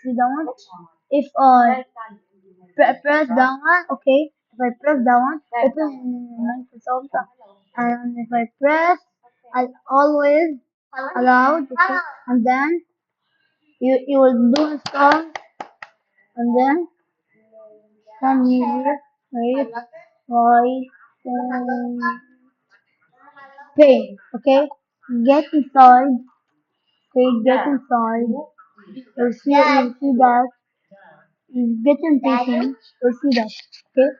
see that one. If press that one, okay. If I press that one, open Microsoft, and if I press, I always allowed, okay, and then you will do install, and then come here, wait, right, pay, okay. Get inside, okay. Get inside. You'll see that. Get in patient. You'll see that. Okay.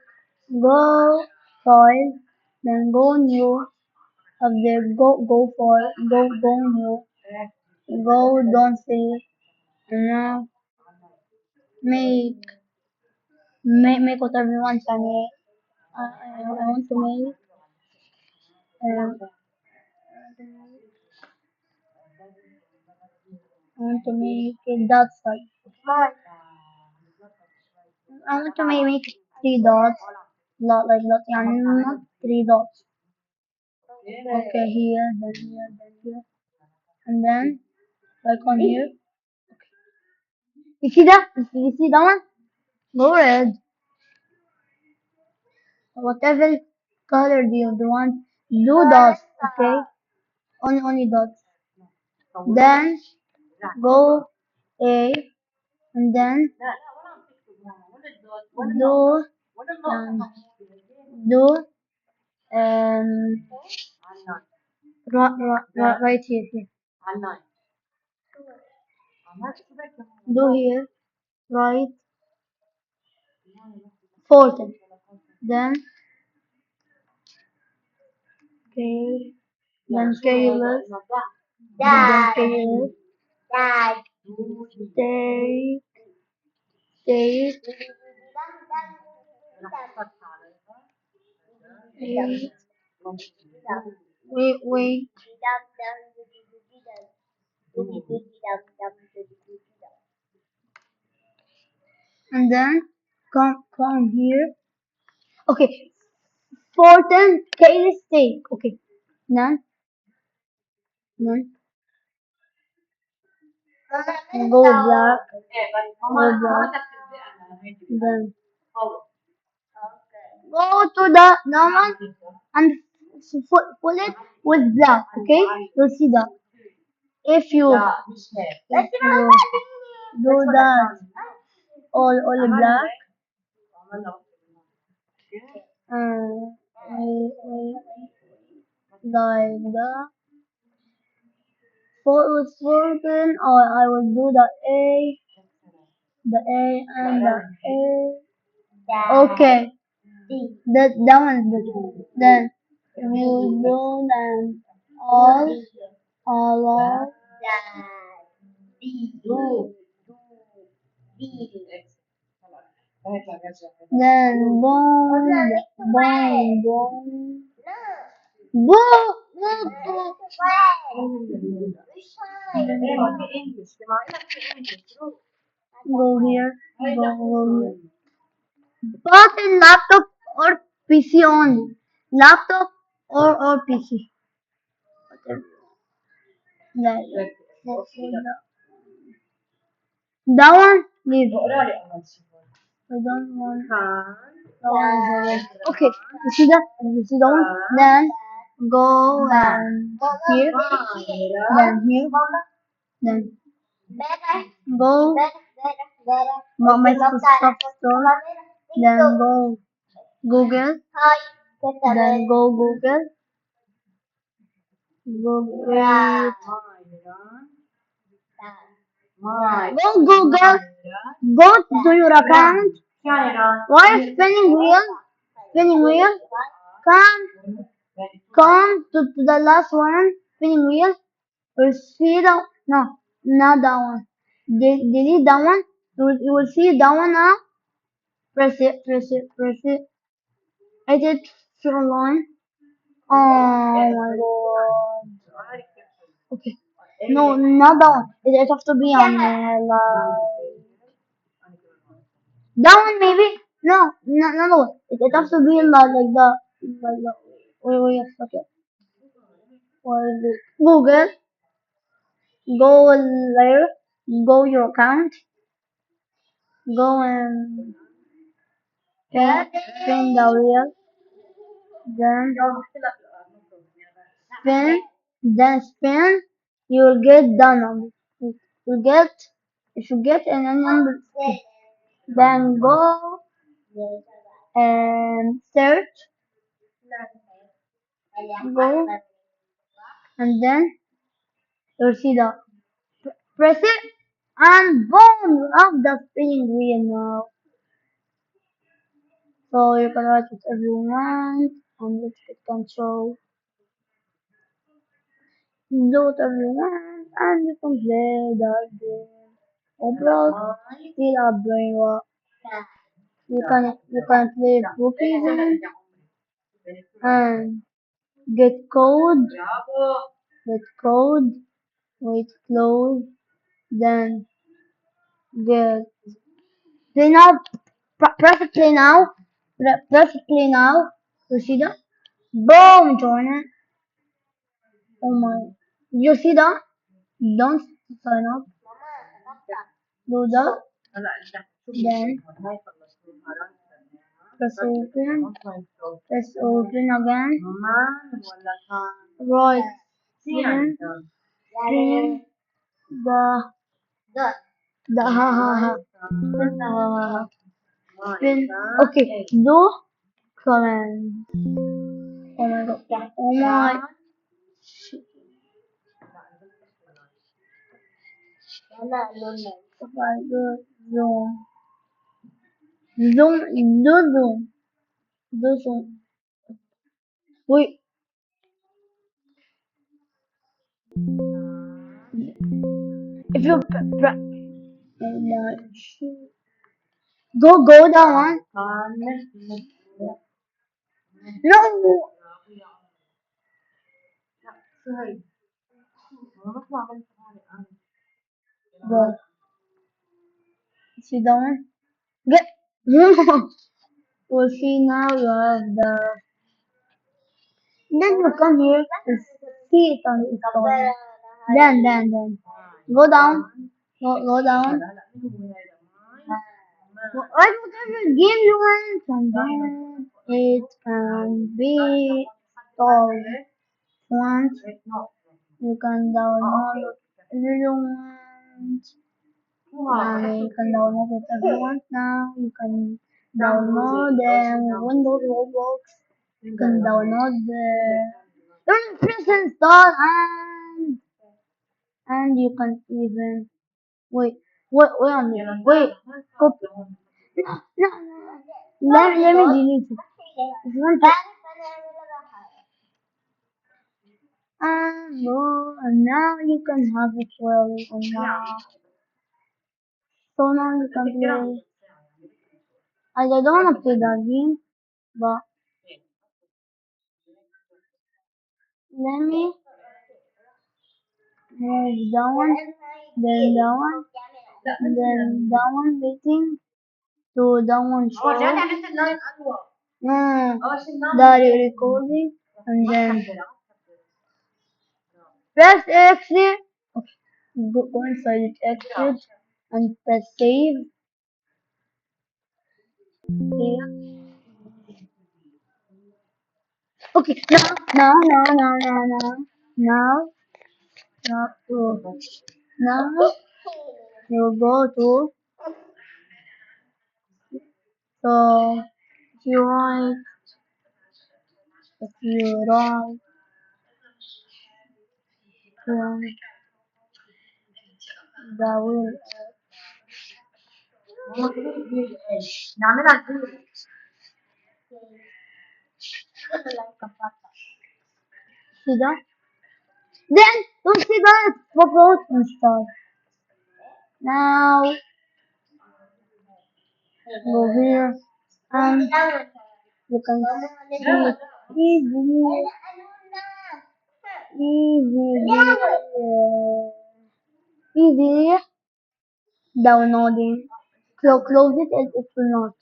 Go file, then go new. Up there, go for go new. Go don't save. And now make whatever you want. I want to make uh, I want to make it that side. I want to make three dots. Not like that. Yeah, not three dots. Okay, here, then here, then here, and then like on here. You see that? You see that one? Go red. Whatever color do you want, do dots, okay? Only dots. Then go A, and then do um, do um right here. Do here right 14. Then okay, then careless, then careless, take take eight, wait, and then come here. Okay, 14 careless take. Okay, then then go black, then go to the one and pull it with black. Okay, you'll see that. If you do that all black, like the with 14, or I will do the A and the A. Okay, that one is good. Then you do them all of then boom, boom, go here, go here. Both in laptop or PC only. Laptop or PC. Like, that one, leave. I don't want that one is already. Okay, you see that? You see that one? Then go here, then here, then go Microsoft Store, then go Google, then go Google, Google, go Google, go to your account. Why spinning wheel, come, come to the last one, spinning wheel. You'll see the, no, not that one. Delete that one. You will see that one now. Press it. Edit from line. Oh my god. Okay. No, not that one. It has to be on like that one maybe. No. It has to be like the wait. Okay. What is it? Google. Go there. Go your account. Go and spin the wheel, then spin, then spin, you will get the number. You get, if you get any number, then go and search, go, and then you'll see the, press it, and boom, you have the spinning wheel now. So you can write whatever you want, and let's get control. Do whatever you want, and you can play that game. Roblox, still a brain work. You can play cookies and get code, get code, wait, close, then get play now. Press play now. Press play now. You see that? Boom, join it. Oh my! You see that? Don't sign up. Do that. Then press open. Press open again. Right. Spin. Spin. The ha ha ha. Spin the ha ha ha. Spin. Okay. Do command. Oh my god. Oh my. Spider zoom. Zoom. Do zoom. Do zoom. Wait. If you oh my. Go down one. No. Go. See down. Get. We'll see now you have the. Then you come here to see it on its own. Then. Go down. Go down. Whatever game you want, and then it can be solved. Want you can download whatever you want. And you can download whatever you want now. You can download the Windows Roblox. You can download the. You press install and you can even wait a minute. Wait, copy. No. Let me delete it. If you want to, no, and now you can have it well, and now, so now you can play. I don't want to play that game, but let me move that one, then that one, then that one waiting to that one show. The recording, and then press exit. Okay, go inside exit and press save. Yeah. Okay, now, now to, now you go to, so if you want, if you wrong, wrong, the will, see that? Then, you see that? Forgot install. Now, go here, and you can see it easily, easily, easily downloading. So close it and it will not.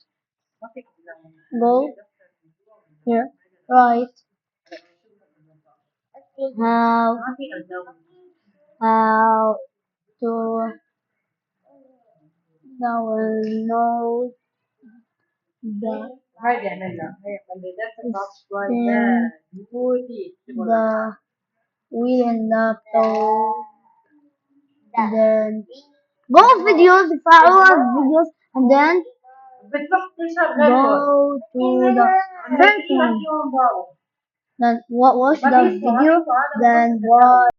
Go here, right, how, how to Now we'll know the spin the wheel in laptop, and then go off videos, follow us videos, and then go to the first one. Then watch the video, then watch